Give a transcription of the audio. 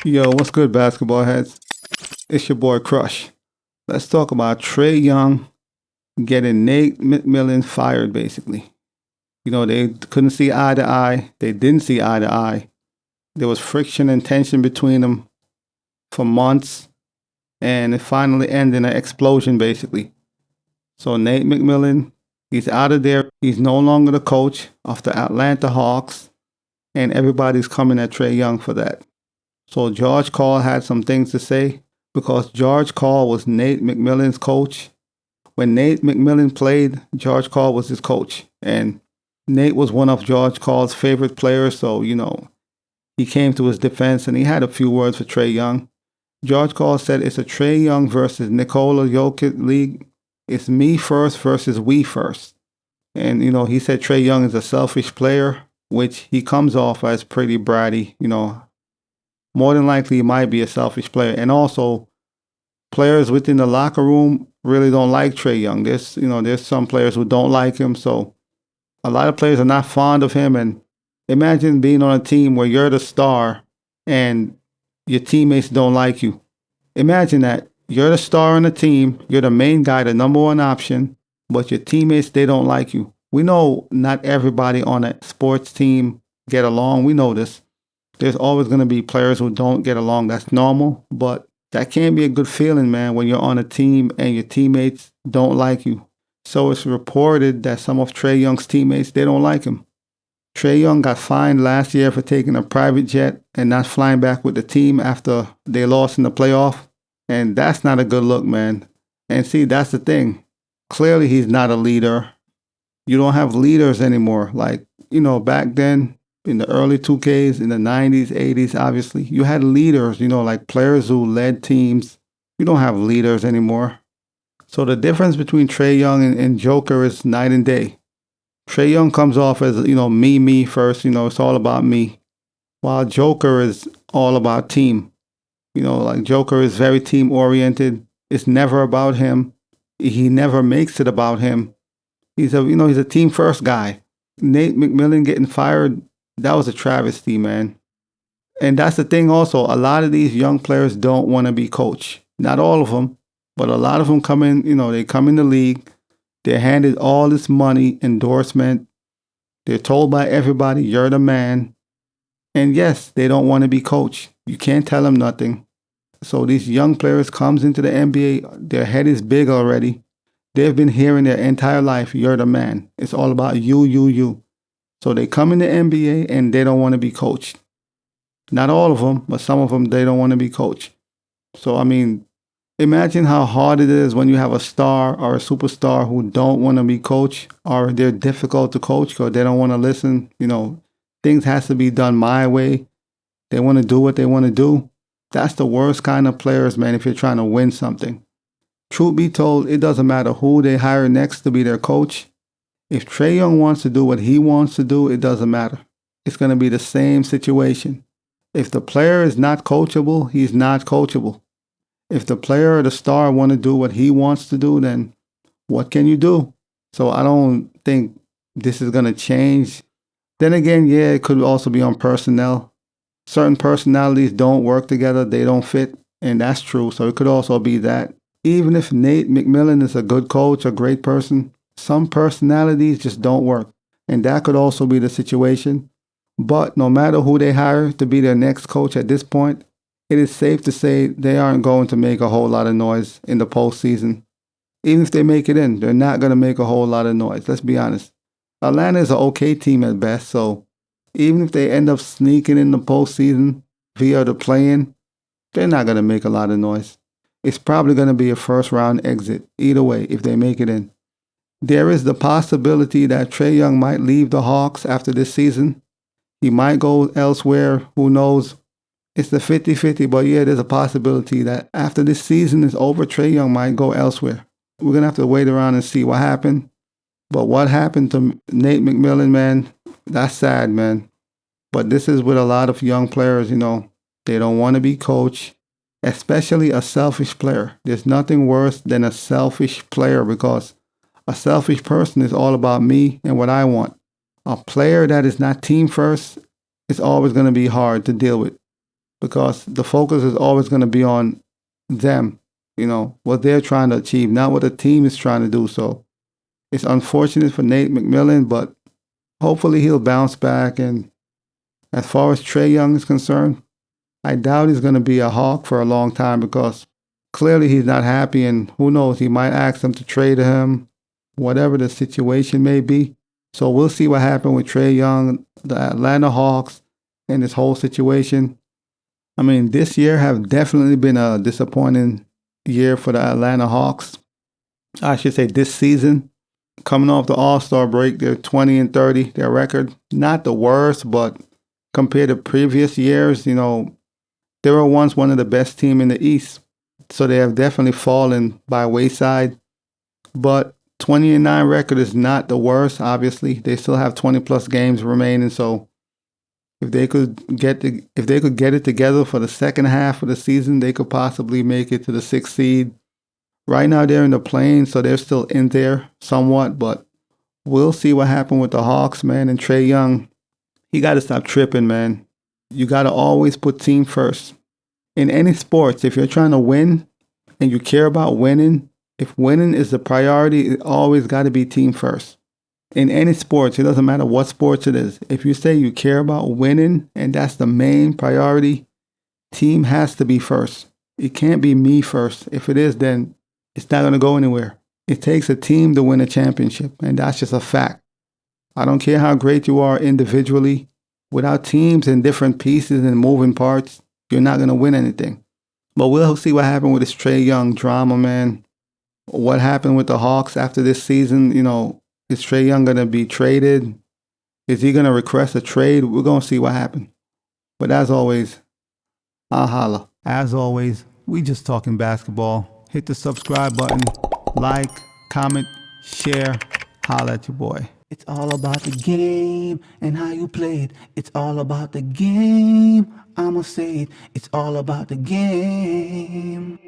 Yo, what's good, basketball heads? It's your boy Crush. Let's talk about Trae Young getting Nate McMillan fired, basically. They couldn't see eye to eye. They didn't see eye to eye. There was friction and tension between them for months, and it finally ended in an explosion, basically. So Nate McMillan, he's out of there. He's no longer the coach of the Atlanta Hawks, and everybody's coming at Trae Young for that. So George Karl had some things to say because George Karl was Nate McMillan's coach. When Nate McMillan played, George Karl was his coach. And Nate was one of George Karl's favorite players. So, he came to his defense and he had a few words for Trae Young. George Karl said it's a Trae Young versus Nikola Jokic league. It's me first versus we first. And, he said Trae Young is a selfish player, which he comes off as pretty bratty, More than likely, he might be a selfish player. And also, players within the locker room really don't like Trae Young. There's some players who don't like him. So a lot of players are not fond of him. And imagine being on a team where you're the star and your teammates don't like you. Imagine that. You're the star on the team. You're the main guy, the number one option. But your teammates, they don't like you. We know not everybody on a sports team get along. We know this. There's always going to be players who don't get along. That's normal, but that can't be a good feeling, man, when you're on a team and your teammates don't like you. So it's reported that some of Trae Young's teammates, they don't like him. Trae Young got fined last year for taking a private jet and not flying back with the team after they lost in the playoff. And that's not a good look, man. And see, that's the thing. Clearly, he's not a leader. You don't have leaders anymore. Like, back then, in the early 2Ks, in the 90s, 80s, obviously, you had leaders, like players who led teams. You don't have leaders anymore. So the difference between Trae Young and Joker is night and day. Trae Young comes off as, me first, it's all about me. While Joker is all about team. Like Joker is very team oriented. It's never about him. He never makes it about him. He's a team first guy. Nate McMillan getting fired, that was a travesty, man. And that's the thing also. A lot of these young players don't want to be coached. Not all of them, but a lot of them come in, they come in the league. They're handed all this money, endorsement. They're told by everybody, you're the man. And yes, they don't want to be coached. You can't tell them nothing. So these young players comes into the NBA, their head is big already. They've been hearing their entire life, you're the man. It's all about you. So they come in the NBA and they don't want to be coached. Not all of them, but some of them, they don't want to be coached. So, imagine how hard it is when you have a star or a superstar who don't want to be coached, or they're difficult to coach because they don't want to listen. Things has to be done my way. They want to do what they want to do. That's the worst kind of players, man, if you're trying to win something. Truth be told, it doesn't matter who they hire next to be their coach. If Trae Young wants to do what he wants to do, it doesn't matter. It's going to be the same situation. If the player is not coachable, he's not coachable. If the player or the star want to do what he wants to do, then what can you do? So I don't think this is going to change. Then again, yeah, it could also be on personnel. Certain personalities don't work together. They don't fit. And that's true. So it could also be that. Even if Nate McMillan is a good coach, a great person, some personalities just don't work. And that could also be the situation. But no matter who they hire to be their next coach at this point, it is safe to say they aren't going to make a whole lot of noise in the postseason. Even if they make it in, they're not going to make a whole lot of noise. Let's be honest. Atlanta is an okay team at best. So even if they end up sneaking in the postseason via the play-in, they're not going to make a lot of noise. It's probably going to be a first-round exit, either way, if they make it in. There is the possibility that Trae Young might leave the Hawks after this season. He might go elsewhere. Who knows? It's the 50-50, but yeah, there's a possibility that after this season is over, Trae Young might go elsewhere. We're going to have to wait around and see what happened. But what happened to Nate McMillan, man, that's sad, man. But this is with a lot of young players, they don't want to be coached. Especially a selfish player. There's nothing worse than a selfish player because a selfish person is all about me and what I want. A player that is not team first is always going to be hard to deal with because the focus is always going to be on them, what they're trying to achieve, not what the team is trying to do. So it's unfortunate for Nate McMillan, but hopefully he'll bounce back. And as far as Trae Young is concerned, I doubt he's going to be a Hawk for a long time because clearly he's not happy, and who knows, he might ask them to trade him, whatever the situation may be. So we'll see what happens with Trae Young, the Atlanta Hawks, and this whole situation. I mean, this year have definitely been a disappointing year for the Atlanta Hawks. I should say this season. Coming off the All-Star break, they're 20-30, their record. Not the worst, but compared to previous years, they were once one of the best teams in the East. So they have definitely fallen by wayside. But 20-9 record is not the worst, obviously. They still have 20-plus games remaining, so if they could get it together for the second half of the season, they could possibly make it to the 6th seed. Right now they're in the plane, so they're still in there somewhat, but we'll see what happens with the Hawks, man. And Trae Young, he got to stop tripping, man. You got to always put team first. In any sports, if you're trying to win and you care about winning, if winning is the priority, it always got to be team first. In any sports, it doesn't matter what sports it is. If you say you care about winning and that's the main priority, team has to be first. It can't be me first. If it is, then it's not going to go anywhere. It takes a team to win a championship, and that's just a fact. I don't care how great you are individually. Without teams and different pieces and moving parts, you're not going to win anything. But we'll see what happened with this Trae Young drama, man. What happened with the Hawks after this season? Is Trae Young going to be traded? Is he going to request a trade? We're going to see what happens. But as always, I'll holla. As always, we just talking basketball. Hit the subscribe button, like, comment, share, holla at your boy. It's all about the game and how you play it. It's all about the game. I'ma say it. It's all about the game.